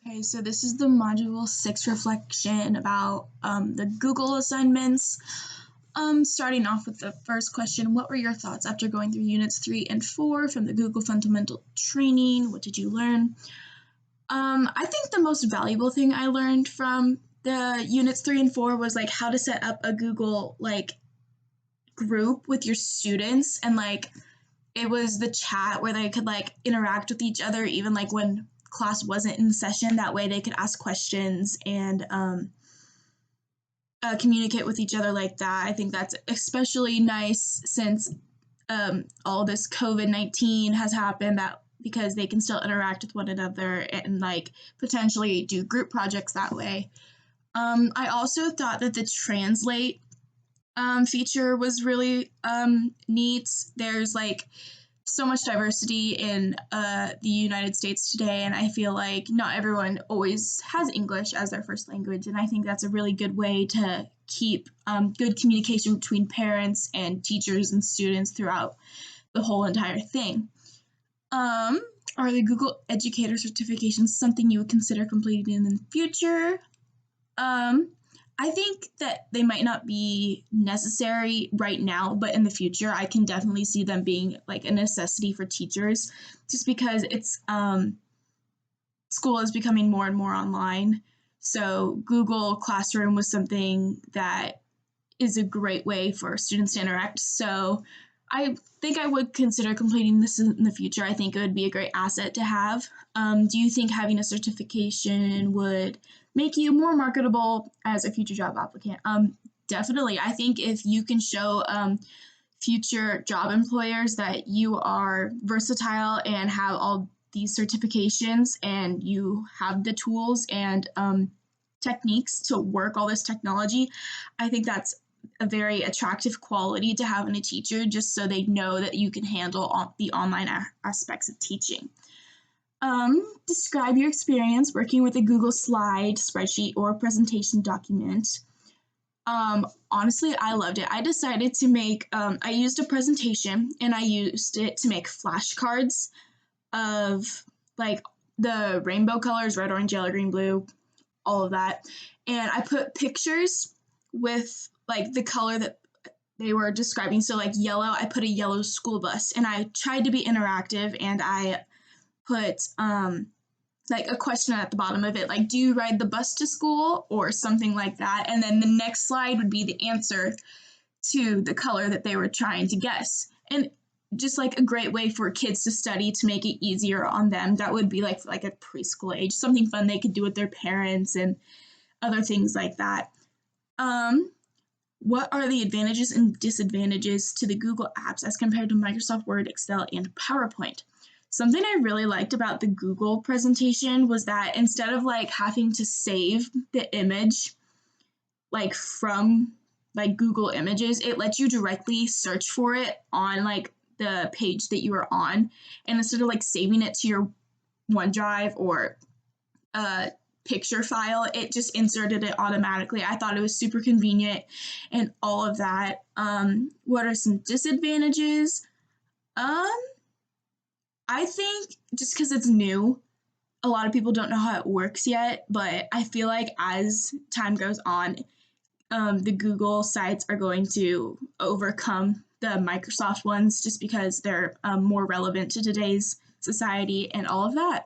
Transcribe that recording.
Okay, so this is the Module 6 reflection about the Google assignments. Starting off with the first question, what were your thoughts after going through Units 3 and 4 from the Google Fundamental Training? What did you learn? I think the most valuable thing I learned from the Units 3 and 4 was how to set up a Google group with your students, and it was the chat where they could interact with each other even when class wasn't in session. That way they could ask questions and communicate with each other like that. I think that's especially nice since all this COVID-19 has happened, that because they can still interact with one another and potentially do group projects that way. I also thought that the translate feature was really neat. There's so much diversity in the United States today, and I feel like not everyone always has English as their first language, and I think that's a really good way to keep good communication between parents and teachers and students throughout the whole entire thing. Are the Google Educator certifications something you would consider completing in the future? I think that they might not be necessary right now, but in the future, I can definitely see them being a necessity for teachers, just because it's school is becoming more and more online. So Google Classroom was something that is a great way for students to interact. So I think I would consider completing this in the future. I think it would be a great asset to have. Do you think having a certification would make you more marketable as a future job applicant? Definitely. I think if you can show future job employers that you are versatile and have all these certifications and you have the tools and techniques to work all this technology, I think that's a very attractive quality to have in a teacher, just so they know that you can handle the online aspects of teaching. Describe your experience working with a Google slide, spreadsheet, or presentation document. Honestly, I loved it. I decided to make, I used a presentation and I used it to make flashcards of the rainbow colors, red, orange, yellow, green, blue, all of that. And I put pictures with the color that they were describing. So yellow, I put a yellow school bus, and I tried to be interactive, and I put a question at the bottom of it, do you ride the bus to school, or something like that. And then the next slide would be the answer to the color that they were trying to guess. And just a great way for kids to study, to make it easier on them. That would be like a preschool age, something fun they could do with their parents and other things like that. What are the advantages and disadvantages to the Google apps as compared to Microsoft Word, Excel, and PowerPoint? Something I really liked about the Google presentation was that instead of having to save the image from Google Images, it lets you directly search for it on the page that you are on, and instead of saving it to your OneDrive or picture file, it just inserted it automatically. I thought it was super convenient and all of that. What are some disadvantages? I think just because it's new, a lot of people don't know how it works yet, but I feel like as time goes on, the Google sites are going to overcome the Microsoft ones, just because they're more relevant to today's society and all of that.